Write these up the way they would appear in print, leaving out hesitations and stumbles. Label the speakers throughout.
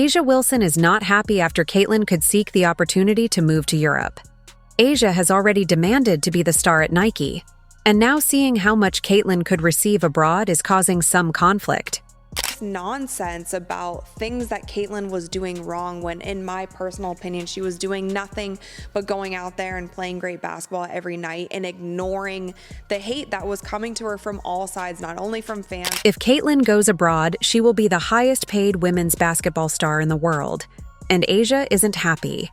Speaker 1: A'ja Wilson is not happy after Caitlin could seek the opportunity to move to Europe. A'ja has already demanded to be the star at Nike, and now seeing how much Caitlin could receive abroad is causing some conflict.
Speaker 2: Nonsense about things that Caitlin was doing wrong when, in my personal opinion, she was doing nothing but going out there and playing great basketball every night and ignoring the hate that was coming to her from all sides, not only from fans.
Speaker 1: If Caitlin goes abroad, she will be the highest paid women's basketball star in the world, and A'ja isn't happy.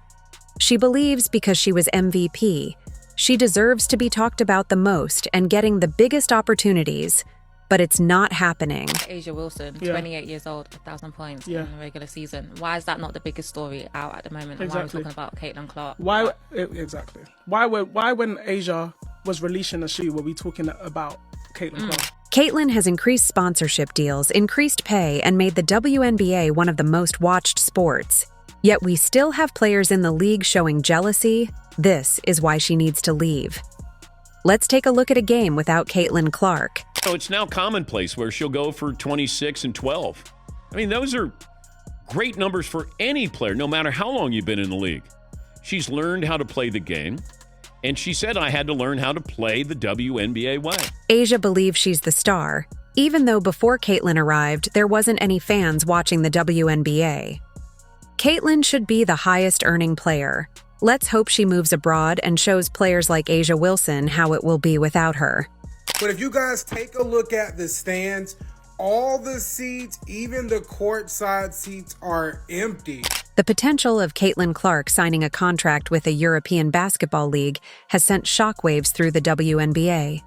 Speaker 1: She believes because she was MVP, she deserves to be talked about the most and getting the biggest opportunities. But it's not happening.
Speaker 3: A'ja Wilson, 28 years old, 1,000 points in the regular season. Why is that not the biggest story out at the moment? And why are we talking about Caitlin Clark?
Speaker 4: Why exactly? Why when A'ja was releasing a shoe were we talking about Caitlin Clark?
Speaker 1: Caitlin has increased sponsorship deals, increased pay, and made the WNBA one of the most watched sports. Yet we still have players in the league showing jealousy. This is why she needs to leave. Let's take a look at a game without Caitlin Clark.
Speaker 5: So it's now commonplace where she'll go for 26 and 12. I mean, those are great numbers for any player, no matter how long you've been in the league. She's learned how to play the game, and she said, I had to learn how to play the WNBA way.
Speaker 1: A'ja believes she's the star, even though before Caitlin arrived, there wasn't any fans watching the WNBA. Caitlin should be the highest earning player. Let's hope she moves abroad and shows players like A'ja Wilson how it will be without her.
Speaker 6: But if you guys take a look at the stands, all the seats, even the courtside seats, are empty.
Speaker 1: The potential of Caitlin Clark signing a contract with a European basketball league has sent shockwaves through the WNBA.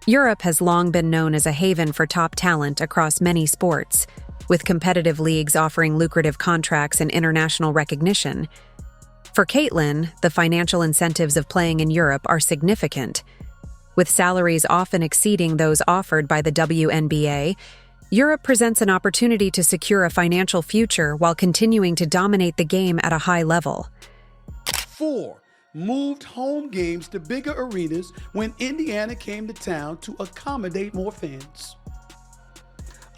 Speaker 1: Europe has long been known as a haven for top talent across many sports, with competitive leagues offering lucrative contracts and international recognition. For Caitlin, the financial incentives of playing in Europe are significant. With salaries often exceeding those offered by the WNBA, Europe presents an opportunity to secure a financial future while continuing to dominate the game at a high level.
Speaker 7: 4 moved home games to bigger arenas when Indiana came to town to accommodate more fans.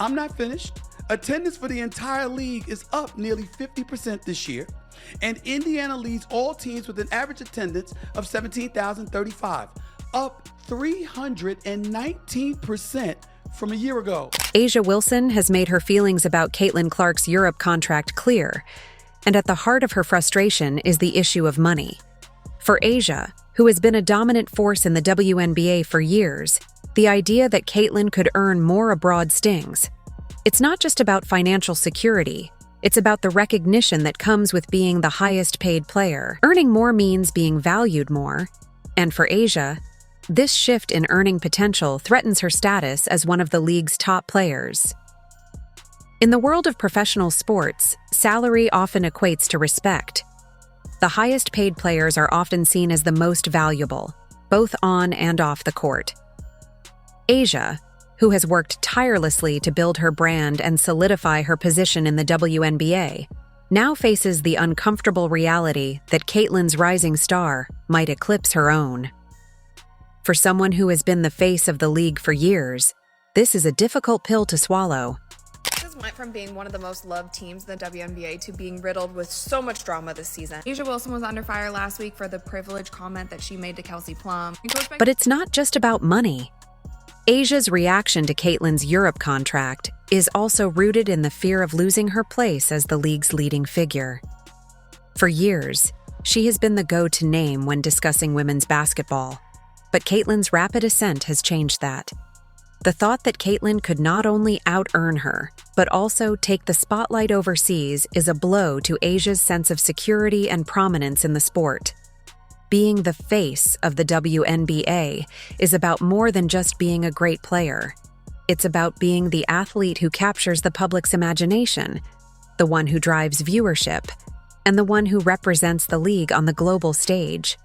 Speaker 7: I'm not finished. Attendance for the entire league is up nearly 50% this year, and Indiana leads all teams with an average attendance of 17,035, up 319% from a year ago.
Speaker 1: A'ja Wilson has made her feelings about Caitlin Clark's Europe contract clear, and at the heart of her frustration is the issue of money. For A'ja, who has been a dominant force in the WNBA for years, the idea that Caitlin could earn more abroad stings. It's not just about financial security, it's about the recognition that comes with being the highest paid player. Earning more means being valued more, and for A'ja, this shift in earning potential threatens her status as one of the league's top players. In the world of professional sports, salary often equates to respect. The highest paid players are often seen as the most valuable, both on and off the court. A'ja, who has worked tirelessly to build her brand and solidify her position in the WNBA, now faces the uncomfortable reality that Caitlin's rising star might eclipse her own. For someone who has been the face of the league for years, this is a difficult pill to swallow.
Speaker 2: This went from being one of the most loved teams in the WNBA to being riddled with so much drama this season. A'ja Wilson was under fire last week for the privileged comment that she made to Kelsey Plum.
Speaker 1: But it's not just about money. A'ja's reaction to Caitlin's Europe contract is also rooted in the fear of losing her place as the league's leading figure. For years, she has been the go-to name when discussing women's basketball. But Caitlin's rapid ascent has changed that. The thought that Caitlin could not only out-earn her, but also take the spotlight overseas is a blow to A'ja's sense of security and prominence in the sport. Being the face of the WNBA is about more than just being a great player. It's about being the athlete who captures the public's imagination, the one who drives viewership, and the one who represents the league on the global stage.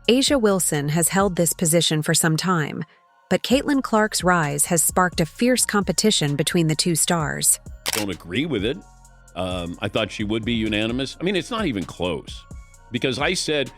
Speaker 1: A'ja Wilson has held this position for some time, but Caitlin Clark's rise has sparked a fierce competition between the two stars.
Speaker 5: Don't agree with it. I thought she would be unanimous. I mean, it's not even close. Because I said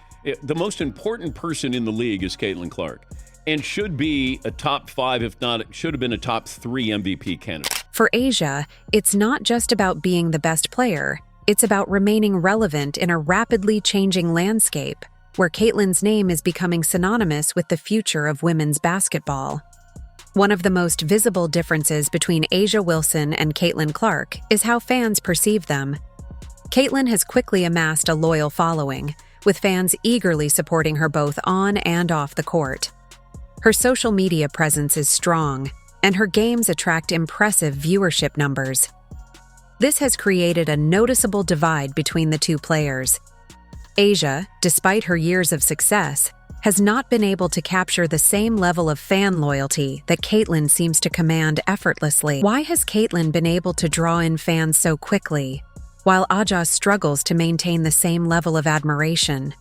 Speaker 5: the most important person in the league is Caitlin Clark and should be a top 5, if not, should have been a top 3 MVP candidate.
Speaker 1: For A'ja, it's not just about being the best player, it's about remaining relevant in a rapidly changing landscape where Caitlyn's name is becoming synonymous with the future of women's basketball. One of the most visible differences between A'ja Wilson and Caitlin Clark is how fans perceive them. Caitlin has quickly amassed a loyal following, with fans eagerly supporting her both on and off the court. Her social media presence is strong, and her games attract impressive viewership numbers. This has created a noticeable divide between the two players. A'ja, despite her years of success, has not been able to capture the same level of fan loyalty that Caitlin seems to command effortlessly. Why has Caitlin been able to draw in fans so quickly, while A'ja struggles to maintain the same level of admiration?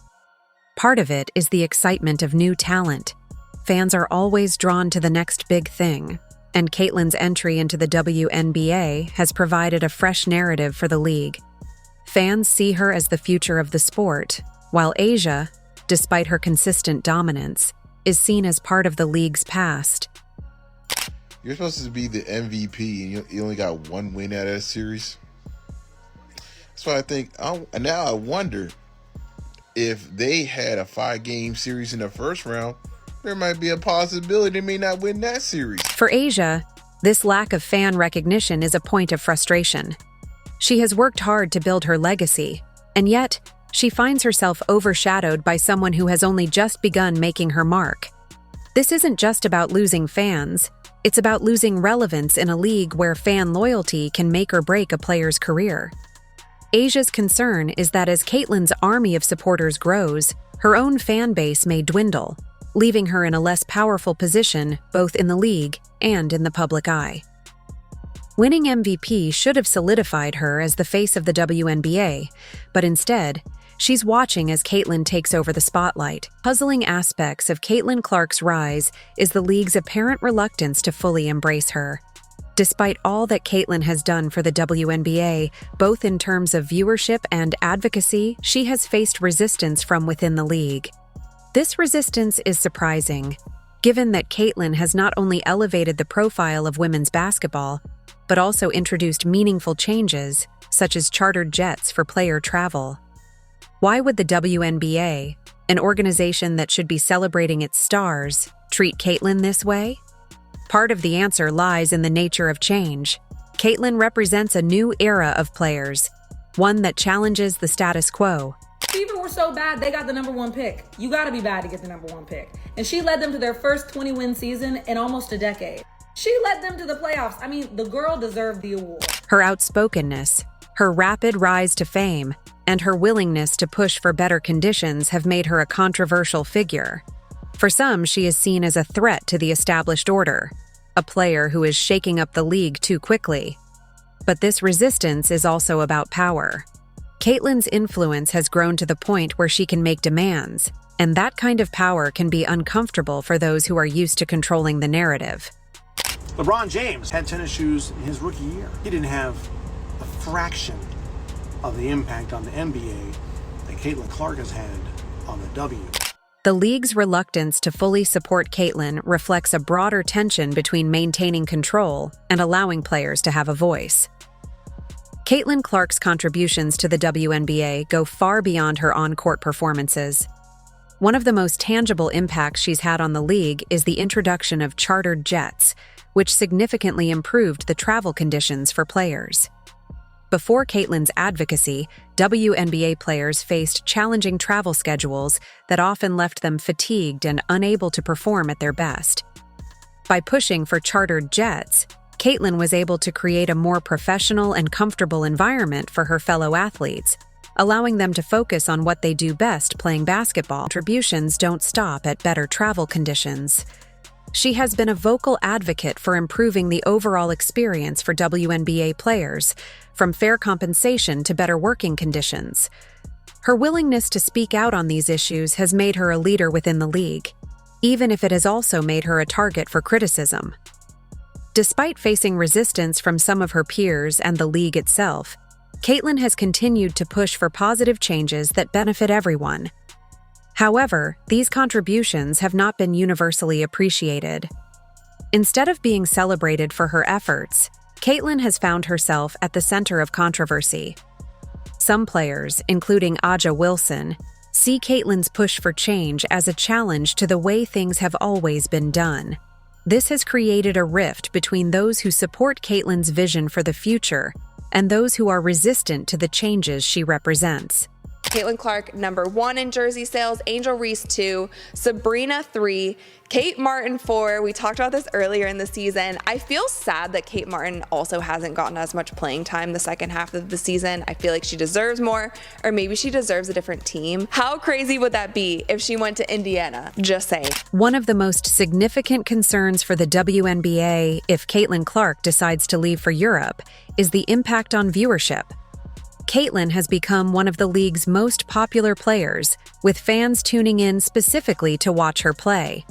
Speaker 1: Part of it is the excitement of new talent. Fans are always drawn to the next big thing, and Caitlin's entry into the WNBA has provided a fresh narrative for the league. Fans see her as the future of the sport, while A'ja, despite her consistent dominance, is seen as part of the league's past.
Speaker 8: You're supposed to be the MVP, and you only got one win out of that series. That's why I think, now I wonder if they had a 5-game series in the first round, there might be a possibility they may not win that series.
Speaker 1: For A'ja, this lack of fan recognition is a point of frustration. She has worked hard to build her legacy, and yet, she finds herself overshadowed by someone who has only just begun making her mark. This isn't just about losing fans, it's about losing relevance in a league where fan loyalty can make or break a player's career. A'ja's concern is that as Caitlin's army of supporters grows, her own fan base may dwindle, leaving her in a less powerful position both in the league and in the public eye. Winning MVP should have solidified her as the face of the WNBA, but instead, she's watching as Caitlin takes over the spotlight. Puzzling aspects of Caitlin Clark's rise is the league's apparent reluctance to fully embrace her. Despite all that Caitlin has done for the WNBA, both in terms of viewership and advocacy, she has faced resistance from within the league. This resistance is surprising, given that Caitlin has not only elevated the profile of women's basketball, but also introduced meaningful changes, such as chartered jets for player travel. Why would the WNBA, an organization that should be celebrating its stars, treat Caitlin this way? Part of the answer lies in the nature of change. Caitlin represents a new era of players, one that challenges the status quo.
Speaker 9: Fever were so bad, they got the #1 pick. You gotta be bad to get the #1 pick. And she led them to their first 20-win season in almost a decade. She led them to the playoffs. I mean, the girl deserved the award.
Speaker 1: Her outspokenness, her rapid rise to fame, and her willingness to push for better conditions have made her a controversial figure. For some, she is seen as a threat to the established order, a player who is shaking up the league too quickly. But this resistance is also about power. Caitlin's influence has grown to the point where she can make demands, and that kind of power can be uncomfortable for those who are used to controlling the narrative.
Speaker 10: LeBron James had tennis shoes in his rookie year. He didn't have a fraction of the impact on the NBA that Caitlin Clark has had on the W.
Speaker 1: The league's reluctance to fully support Caitlin reflects a broader tension between maintaining control and allowing players to have a voice. Caitlin Clark's contributions to the WNBA go far beyond her on-court performances. One of the most tangible impacts she's had on the league is the introduction of chartered jets, which significantly improved the travel conditions for players. Before Caitlin's advocacy, WNBA players faced challenging travel schedules that often left them fatigued and unable to perform at their best. By pushing for chartered jets, Caitlin was able to create a more professional and comfortable environment for her fellow athletes, allowing them to focus on what they do best, playing basketball. Contributions don't stop at better travel conditions. She has been a vocal advocate for improving the overall experience for WNBA players, from fair compensation to better working conditions. Her willingness to speak out on these issues has made her a leader within the league, even if it has also made her a target for criticism. Despite facing resistance from some of her peers and the league itself, Caitlin has continued to push for positive changes that benefit everyone. However, these contributions have not been universally appreciated. Instead of being celebrated for her efforts, Caitlin has found herself at the center of controversy. Some players, including Aja Wilson, see Caitlyn's push for change as a challenge to the way things have always been done. This has created a rift between those who support Caitlyn's vision for the future and those who are resistant to the changes she represents.
Speaker 2: Caitlin Clark, number 1 in jersey sales, Angel Reese 2, Sabrina 3, Kate Martin 4. We talked about this earlier in the season. I feel sad that Kate Martin also hasn't gotten as much playing time the second half of the season. I feel like she deserves more, or maybe she deserves a different team. How crazy would that be if she went to Indiana? Just saying.
Speaker 1: One of the most significant concerns for the WNBA if Caitlin Clark decides to leave for Europe is the impact on viewership. Caitlyn has become one of the league's most popular players, with fans tuning in specifically to watch her play.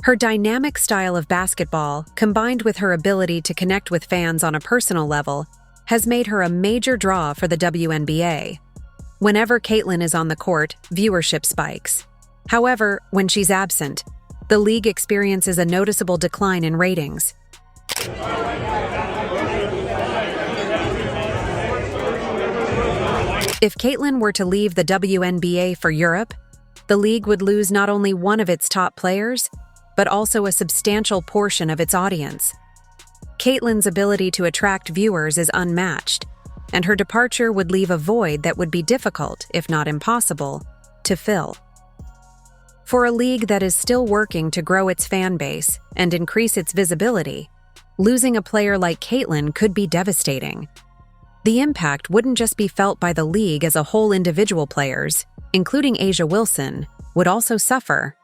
Speaker 1: Her dynamic style of basketball, combined with her ability to connect with fans on a personal level, has made her a major draw for the WNBA. Whenever Caitlyn is on the court, viewership spikes. However, when she's absent, the league experiences a noticeable decline in ratings. If Caitlyn were to leave the WNBA for Europe, the league would lose not only one of its top players, but also a substantial portion of its audience. Caitlyn's ability to attract viewers is unmatched, and her departure would leave a void that would be difficult, if not impossible, to fill. For a league that is still working to grow its fan base and increase its visibility, losing a player like Caitlyn could be devastating. The impact wouldn't just be felt by the league as a whole. Individual players, including Aja Wilson, would also suffer.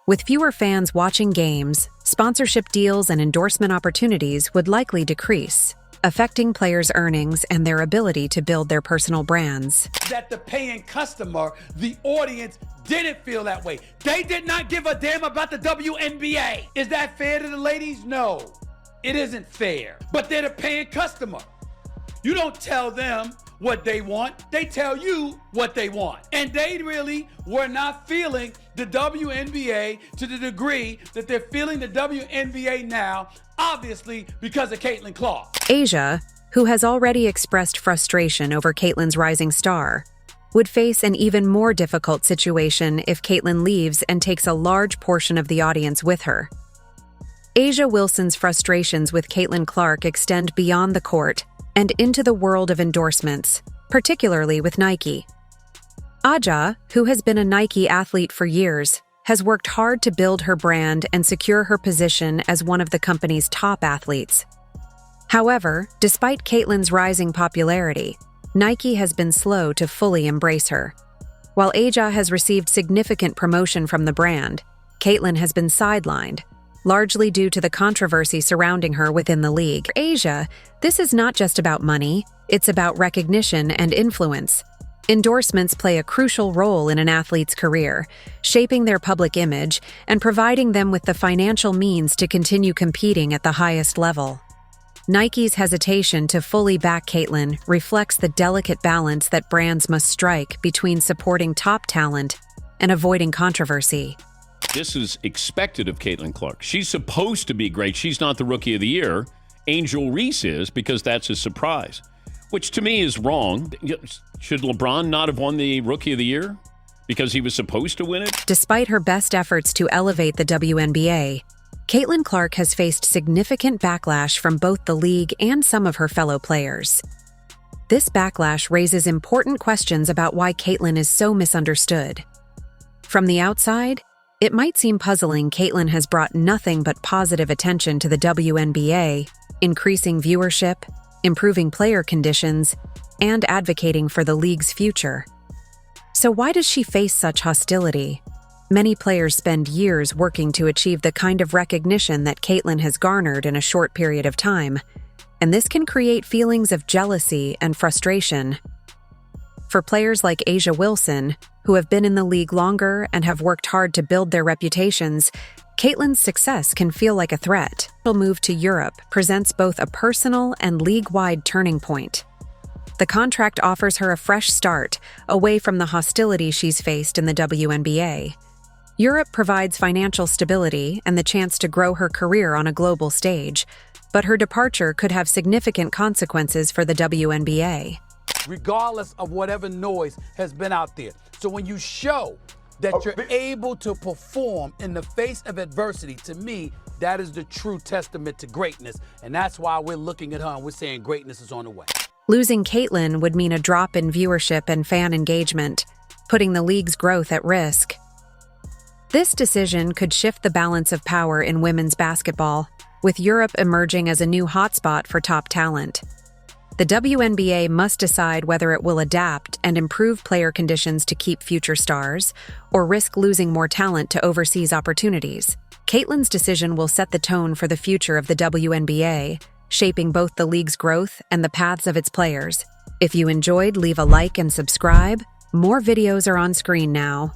Speaker 1: With fewer fans watching games, sponsorship deals and endorsement opportunities would likely decrease, affecting players' earnings and their ability to build their personal brands.
Speaker 7: That the paying customer, the audience, didn't feel that way. They did not give a damn about the WNBA. Is that fair to the ladies? No, it isn't fair. But they're the paying customer. You don't tell them what they want, they tell you what they want. And they really were not feeling the WNBA to the degree that they're feeling the WNBA now, obviously because of Caitlin Clark.
Speaker 1: Aja, who has already expressed frustration over Caitlyn's rising star, would face an even more difficult situation if Caitlyn leaves and takes a large portion of the audience with her. Aja Wilson's frustrations with Caitlin Clark extend beyond the court and into the world of endorsements, particularly with Nike. Aja, who has been a Nike athlete for years, has worked hard to build her brand and secure her position as one of the company's top athletes. However, despite Caitlyn's rising popularity, Nike has been slow to fully embrace her. While Aja has received significant promotion from the brand, Caitlyn has been sidelined, largely due to the controversy surrounding her within the league. For Aja, this is not just about money, it's about recognition and influence. Endorsements play a crucial role in an athlete's career, shaping their public image and providing them with the financial means to continue competing at the highest level. Nike's hesitation to fully back Caitlyn reflects the delicate balance that brands must strike between supporting top talent and avoiding controversy.
Speaker 5: This is expected of Caitlin Clark. She's supposed to be great. She's not the Rookie of the Year. Angel Reese is, because that's a surprise, which to me is wrong. Should LeBron not have won the Rookie of the Year because he was supposed to win it?
Speaker 1: Despite her best efforts to elevate the WNBA, Caitlin Clark has faced significant backlash from both the league and some of her fellow players. This backlash raises important questions about why Caitlin is so misunderstood. From the outside, it might seem puzzling Caitlyn has brought nothing but positive attention to the WNBA, increasing viewership, improving player conditions, and advocating for the league's future. So why does she face such hostility? Many players spend years working to achieve the kind of recognition that Caitlyn has garnered in a short period of time, and this can create feelings of jealousy and frustration. For players like Aja Wilson, who have been in the league longer and have worked hard to build their reputations, Caitlyn's success can feel like a threat. Her move to Europe presents both a personal and league-wide turning point. The contract offers her a fresh start, away from the hostility she's faced in the WNBA. Europe provides financial stability and the chance to grow her career on a global stage, but her departure could have significant consequences for the WNBA.
Speaker 7: regardless of whatever noise has been out there. So when you show that you're able to perform in the face of adversity, to me, that is the true testament to greatness. And that's why we're looking at her and we're saying greatness is on the way.
Speaker 1: Losing Caitlin would mean a drop in viewership and fan engagement, putting the league's growth at risk. This decision could shift the balance of power in women's basketball, with Europe emerging as a new hotspot for top talent. The WNBA must decide whether it will adapt and improve player conditions to keep future stars, or risk losing more talent to overseas opportunities. Caitlin's decision will set the tone for the future of the WNBA, shaping both the league's growth and the paths of its players. If you enjoyed, leave a like and subscribe. More videos are on screen now.